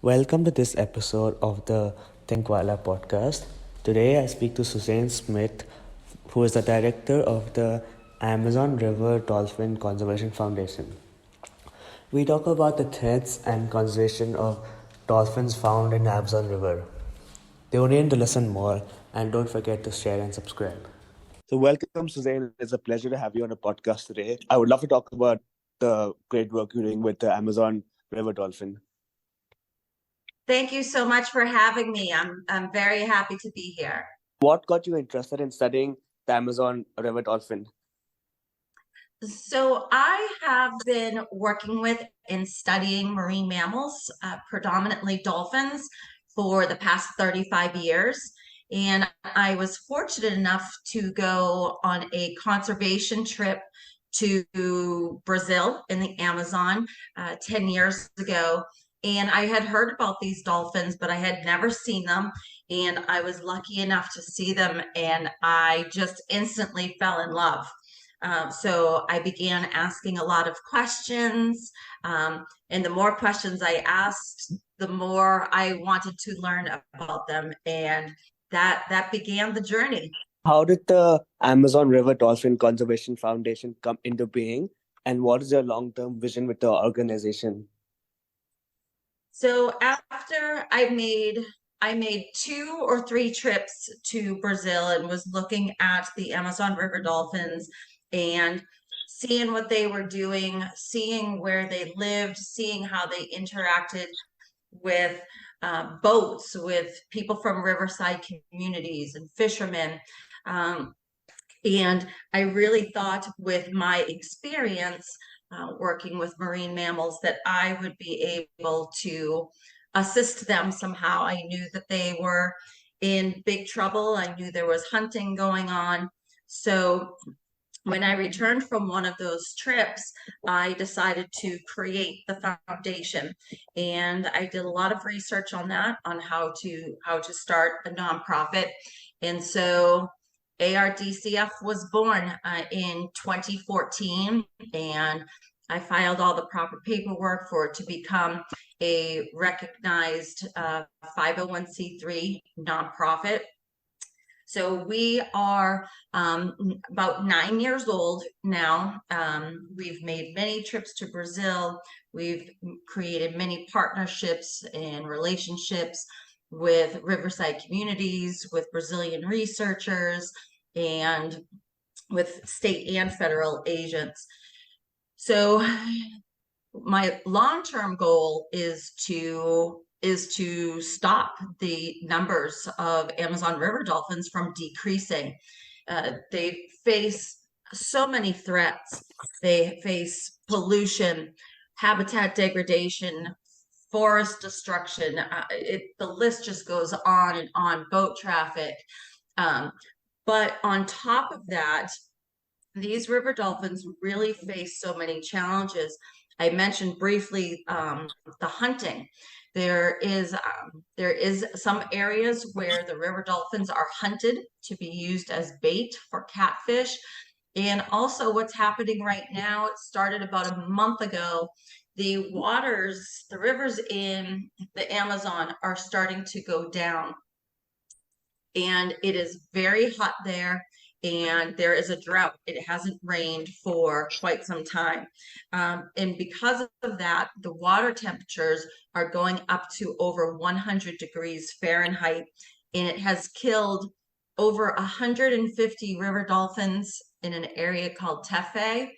Welcome to this episode of the Thinkwala podcast. Today I speak to Suzanne Smith, who is the director of the Amazon River Dolphin Conservation Foundation. We talk about the threats and conservation of dolphins found in the Amazon River. Tune in to listen more and don't forget to share and subscribe. So, welcome, Suzanne. It's a pleasure to have you on a podcast today. I would love to talk about the great work you're doing with the Amazon River Dolphin. Thank you so much for having me. I'm very happy to be here. What got you interested in studying the Amazon River Dolphin? So I have been working with and studying marine mammals, predominantly dolphins, for the past 35 years. And I was fortunate enough to go on a conservation trip to Brazil in the Amazon 10 years ago. And I had heard about these dolphins, but I had never seen them. And I was lucky enough to see them, and I just instantly fell in love. So I began asking a lot of questions, and the more questions I asked, the more I wanted to learn about them, and that began the journey. How did the Amazon River Dolphin Conservation Foundation come into being, and what is your long-term vision with the organization? So after I made 2 or 3 trips to Brazil and was looking at the Amazon River dolphins and seeing what they were doing, seeing where they lived, seeing how they interacted with boats, with people from riverside communities and fishermen. Um, and I really thought, with my experience working with marine mammals, that I would be able to assist them somehow. I knew that they were in big trouble. I knew there was hunting going on. So when I returned from one of those trips, I decided to create the foundation, and I did a lot of research on that, on how to start a nonprofit. And so ARDCF was born in 2014, and I filed all the proper paperwork for it to become a recognized 501c3 nonprofit. So we are about 9 years old now. We've made many trips to Brazil. We've created many partnerships and relationships with riverside communities, with Brazilian researchers, and with state and federal agents. So my long-term goal is to stop the numbers of Amazon River dolphins from decreasing. They face so many threats. They face pollution, habitat degradation, forest destruction. The list just goes on and on, boat traffic. But on top of that, these river dolphins really face so many challenges. I mentioned briefly the hunting. There is some areas where the river dolphins are hunted to be used as bait for catfish. And also what's happening right now, it started about a month ago. The rivers in the Amazon are starting to go down, and it is very hot there, and there is a drought. It hasn't rained for quite some time. And because of that, the water temperatures are going up to over 100 degrees Fahrenheit, and it has killed over 150 river dolphins in an area called Tefe.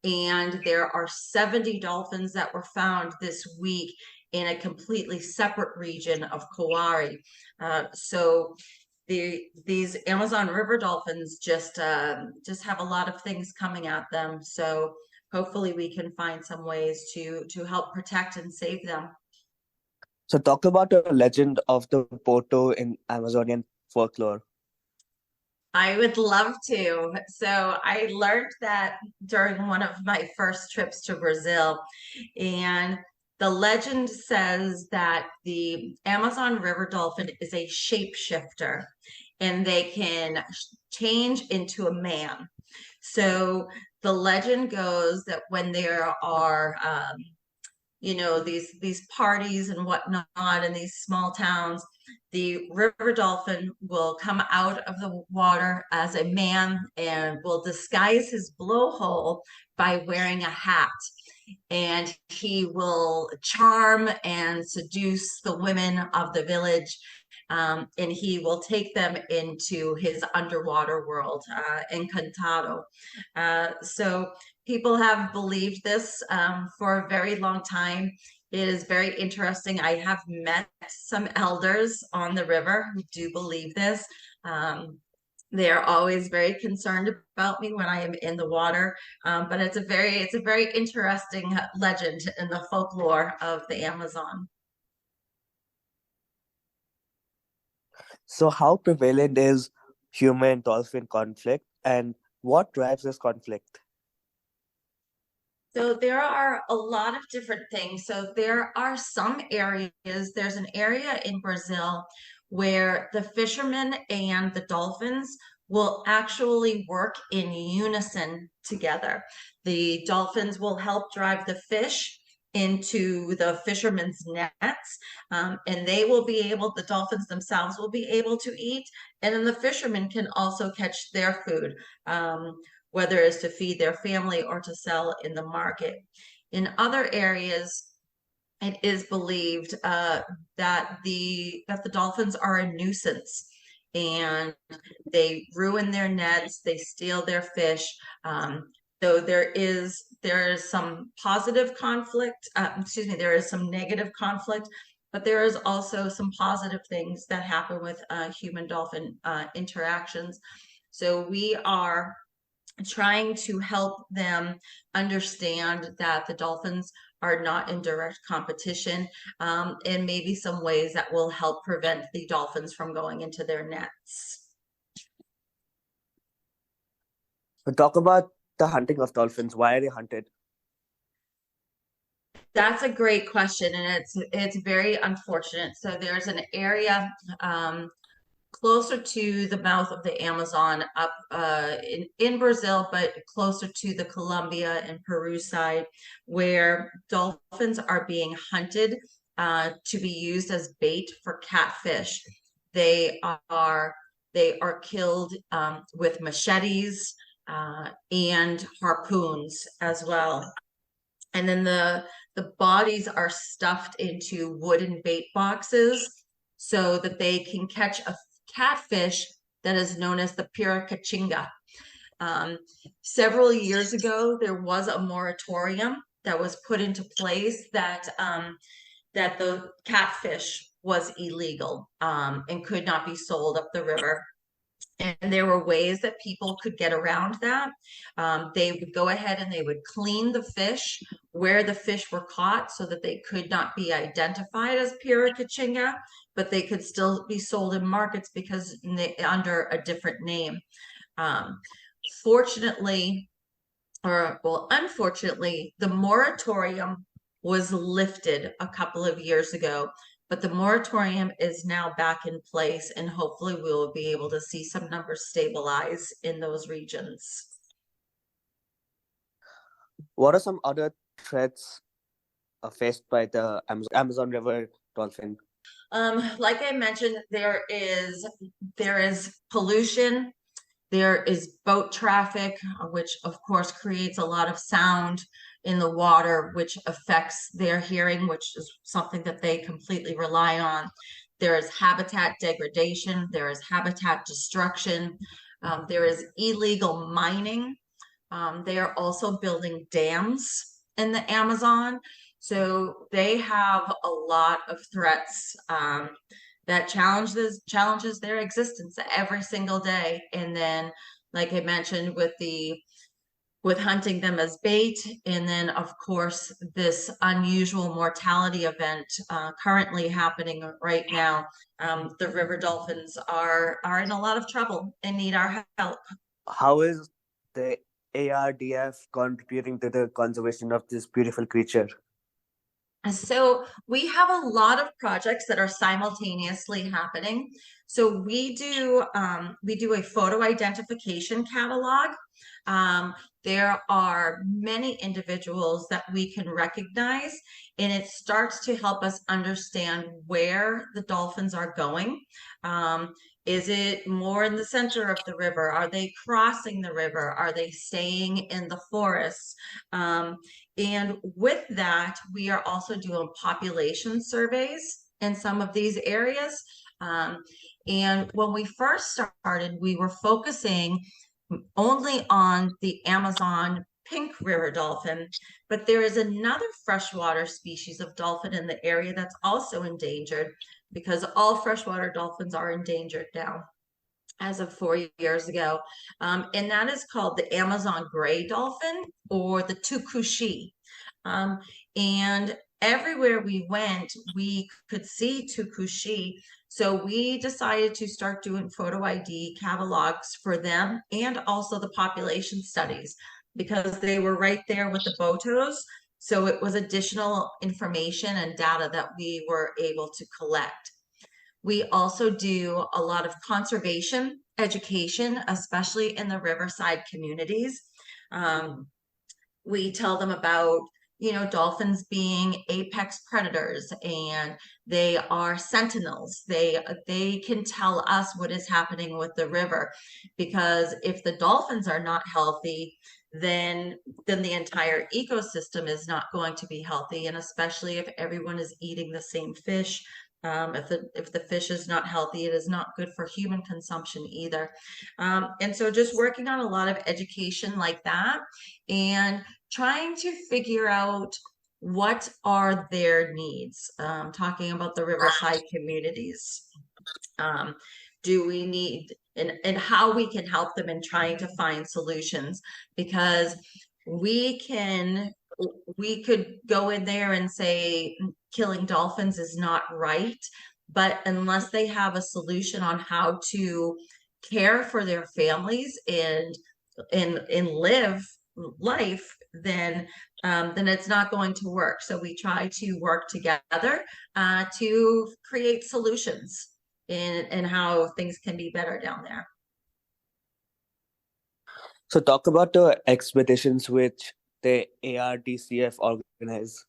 And there are 70 dolphins that were found this week in a completely separate region of Kauai. So these Amazon River dolphins just have a lot of things coming at them. So hopefully we can find some ways to help protect and save them. So, talk about the legend of the Porto in Amazonian folklore. I would love to. So I learned that during one of my first trips to Brazil, and the legend says that the Amazon River dolphin is a shapeshifter, and they can change into a man. So the legend goes that when there are these parties and whatnot in these small towns, the river dolphin will come out of the water as a man and will disguise his blowhole by wearing a hat. And he will charm and seduce the women of the village. And he will take them into his underwater world, Encantado. So people have believed this for a very long time. It is very interesting. I have met some elders on the river who do believe this. They are always very concerned about me when I am in the water, but it's a very interesting legend in the folklore of the Amazon. So, how prevalent is human dolphin conflict, and what drives this conflict? So there are a lot of different things. So there are some areas, there's an area in Brazil where the fishermen and the dolphins will actually work in unison together. The dolphins will help drive the fish into the fishermen's nets, and the dolphins themselves will be able to eat, and then the fishermen can also catch their food. Whether it's to feed their family or to sell in the market. In other areas, it is believed that the dolphins are a nuisance and they ruin their nets, they steal their fish. So there is some positive conflict, there is some negative conflict, but there is also some positive things that happen with human dolphin interactions. So we are trying to help them understand that the dolphins are not in direct competition, and maybe some ways that will help prevent the dolphins from going into their nets. But talk about the hunting of dolphins. Why are they hunted? That's a great question, and it's very unfortunate. So there's an area closer to the mouth of the Amazon up in Brazil, but closer to the Colombia and Peru side, where dolphins are being hunted to be used as bait for catfish. They are they are killed with machetes and harpoons as well. And then the bodies are stuffed into wooden bait boxes so that they can catch a catfish that is known as the piracachinga. Um, Several years ago, there was a moratorium that was put into place that the catfish was illegal and could not be sold up the river. And there were ways that people could get around that. They would go ahead and they would clean the fish where the fish were caught so that they could not be identified as piracachinga, but they could still be sold in markets because under a different name. Um, Fortunately, or well, unfortunately, the moratorium was lifted a couple of years ago, but the moratorium is now back in place, and hopefully we will be able to see some numbers stabilize in those regions. What are some other threats faced by the Amazon River dolphin? Like I mentioned, there is pollution. There is boat traffic, which of course creates a lot of sound in the water, which affects their hearing, which is something that they completely rely on. There is habitat degradation, there is habitat destruction, there is illegal mining. They are also building dams in the Amazon. So they have a lot of threats that challenges their existence every single day. And then, like I mentioned, with hunting them as bait, and then of course this unusual mortality event currently happening right now. The river dolphins are in a lot of trouble and need our help. How is the ARDF contributing to the conservation of this beautiful creature? So we have a lot of projects that are simultaneously happening. So we do a photo identification catalog. There are many individuals that we can recognize, and it starts to help us understand where the dolphins are going. Um, is it more in the center of the river? Are they crossing the river? Are they staying in the forest? And with that, we are also doing population surveys in some of these areas. Um, and when we first started, we were focusing only on the Amazon pink river dolphin, but there is another freshwater species of dolphin in the area that's also endangered because all freshwater dolphins are endangered now as of 4 years ago. And that is called the Amazon gray dolphin or the tucuxi. Um, and everywhere we went, we could see tucuxi. So we decided to start doing photo ID catalogs for them and also the population studies because they were right there with the photos. So it was additional information and data that we were able to collect. We also do a lot of conservation education, especially in the riverside communities. Um, we tell them about, dolphins being apex predators and they are sentinels. They can tell us what is happening with the river because if the dolphins are not healthy, then the entire ecosystem is not going to be healthy, and especially if everyone is eating the same fish. If the fish is not healthy, it is not good for human consumption either. And so just working on a lot of education like that and trying to figure out what are their needs. Talking about the riverside communities. Um, do we need and how we can help them in trying to find solutions because we can we could go in there and say killing dolphins is not right, but unless they have a solution on how to care for their families and live life, then it's not going to work. So we try to work together to create solutions in how things can be better down there. So talk about the expeditions which the ARDCF organize.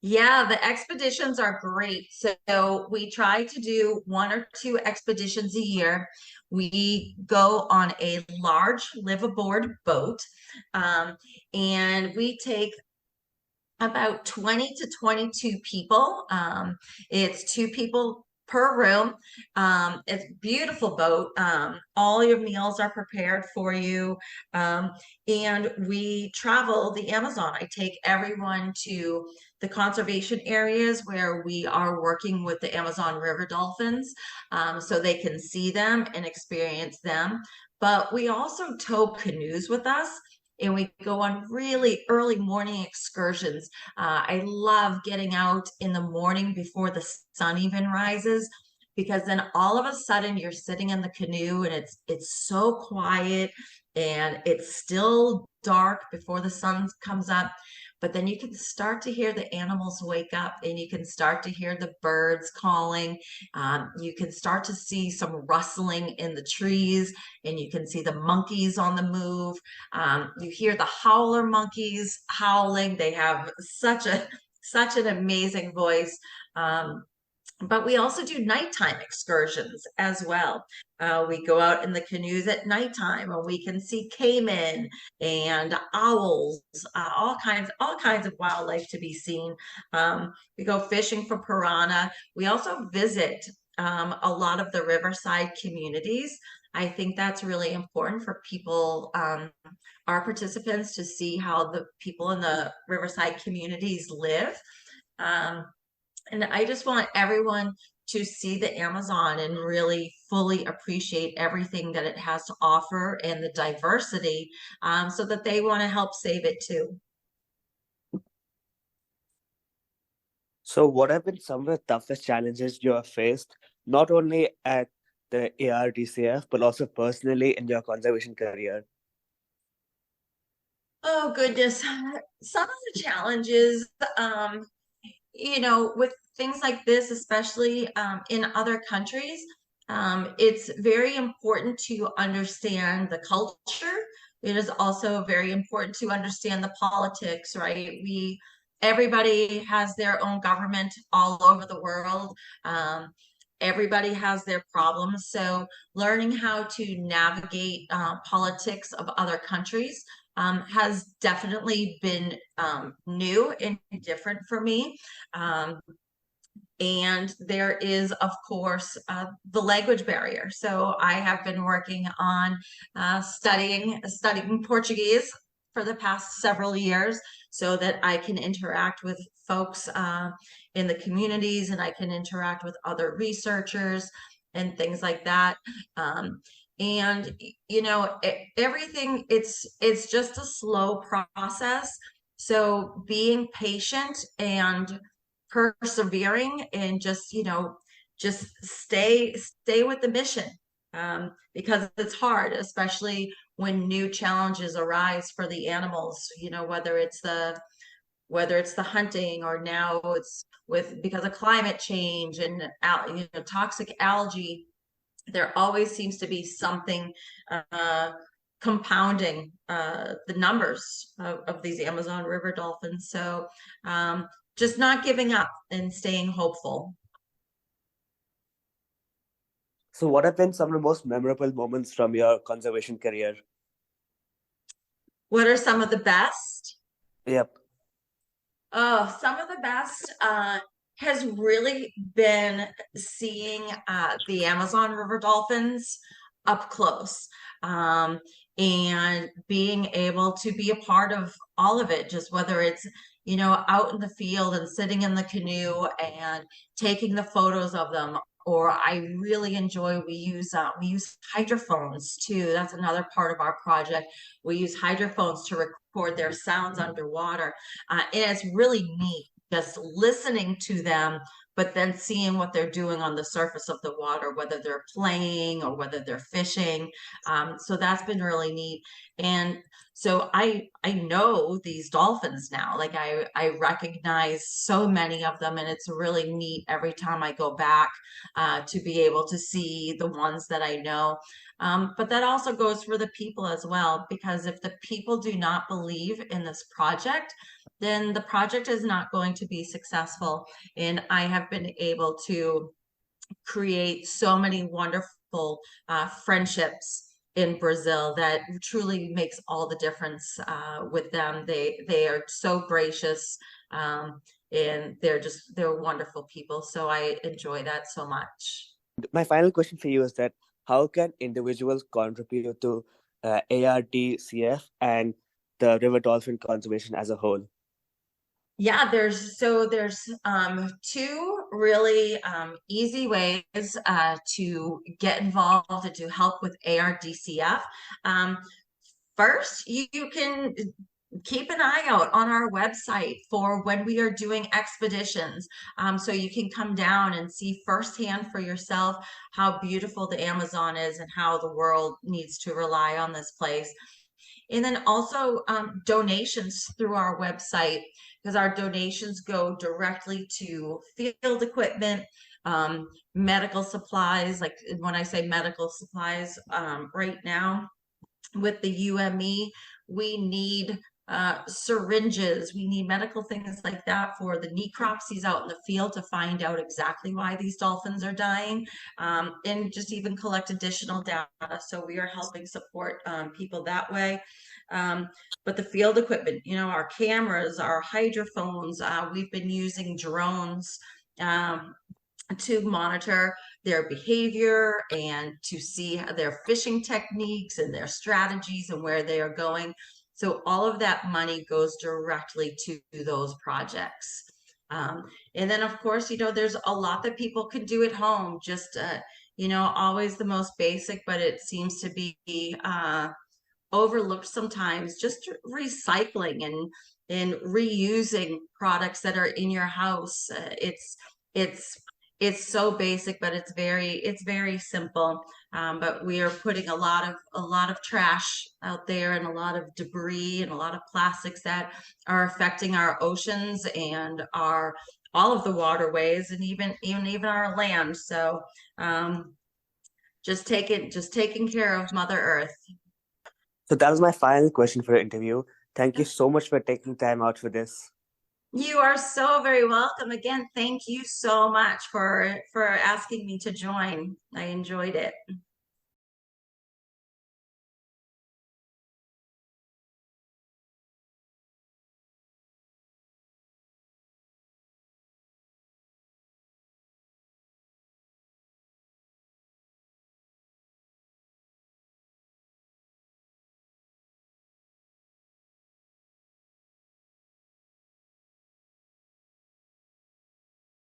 Yeah, the expeditions are great. So we try to do one or two expeditions a year. We go on a large live aboard boat, and we take about 20 to 22 people. It's two people per room. It's a beautiful boat. All your meals are prepared for you. Um, and we travel the Amazon. I take everyone to the conservation areas where we are working with the Amazon River dolphins, so they can see them and experience them. But we also tow canoes with us and we go on really early morning excursions. I love getting out in the morning before the sun even rises because then all of a sudden you're sitting in the canoe and it's so quiet and it's still dark before the sun comes up. But then you can start to hear the animals wake up and you can start to hear the birds calling. You can start to see some rustling in the trees and you can see the monkeys on the move. You hear the howler monkeys howling. They have such an amazing voice. But we also do nighttime excursions as well. We go out in the canoes at nighttime and we can see caiman and owls, all kinds of wildlife to be seen. We go fishing for piranha. We also visit a lot of the riverside communities. I think that's really important for people, our participants, to see how the people in the riverside communities live. Um, and I just want everyone to see the Amazon and really fully appreciate everything that it has to offer and the diversity, so that they want to help save it too. So what have been some of the toughest challenges you have faced, not only at the ARDCF, but also personally in your conservation career? Oh goodness. Some of the challenges, um, with things like this, especially in other countries, it's very important to understand the culture. It is also very important to understand the politics, right? Everybody has their own government all over the world. Everybody has their problems. So learning how to navigate politics of other countries has definitely been new and different for me. Um, and there is, of course, the language barrier. So I have been working on studying Portuguese for the past several years so that I can interact with folks in the communities, and I can interact with other researchers and things like that. And everything, it's just a slow process. So being patient and persevering, and just stay with the mission, because it's hard, especially when new challenges arise for the animals, whether it's the hunting, or now it's because of climate change and toxic algae. There always seems to be something compounding the numbers of these Amazon River dolphins. So just not giving up and staying hopeful. So, what have been some of the most memorable moments from your conservation career? What are some of the best? Yep. Oh, some of the best has really been seeing the Amazon River dolphins up close, and being able to be a part of all of it, just whether it's, out in the field and sitting in the canoe and taking the photos of them. Or I really enjoy, we use hydrophones too. That's another part of our project. We use hydrophones to record their sounds underwater. And it's really neat just listening to them, but then seeing what they're doing on the surface of the water, whether they're playing or whether they're fishing. So that's been really neat. And so I know these dolphins now. Like I recognize so many of them, and it's really neat every time I go back to be able to see the ones that I know. But that also goes for the people as well, because if the people do not believe in this project, then the project is not going to be successful. And I have been able to create so many wonderful friendships in Brazil that truly makes all the difference with them. They are so gracious, and they're wonderful people. So I enjoy that so much. My final question for you is that how can individuals contribute to ARDCF and the river dolphin conservation as a whole? Yeah, there's two really easy ways to get involved and to help with ARDCF. First, you can keep an eye out on our website for when we are doing expeditions. So you can come down and see firsthand for yourself how beautiful the Amazon is and how the world needs to rely on this place. And then also donations through our website, because our donations go directly to field equipment, medical supplies. Like when I say medical supplies, right now with the UME, we need syringes, we need medical things like that for the necropsies out in the field to find out exactly why these dolphins are dying, and just even collect additional data. So we are helping support people that way. But the field equipment, our cameras, our hydrophones, we've been using drones to monitor their behavior and to see their fishing techniques and their strategies and where they are going. So all of that money goes directly to those projects. And then, of course, there's a lot that people can do at home, just, always the most basic, but it seems to be overlooked sometimes, just recycling and reusing products that are in your house. It's it's so basic, but it's very simple. But we are putting a lot of trash out there and a lot of debris and a lot of plastics that are affecting our oceans and our all of the waterways and even our land. So just taking care of Mother Earth. So that was my final question for the interview. Thank you so much for taking time out for this. You are so very welcome. Again, thank you so much for asking me to join. I enjoyed it.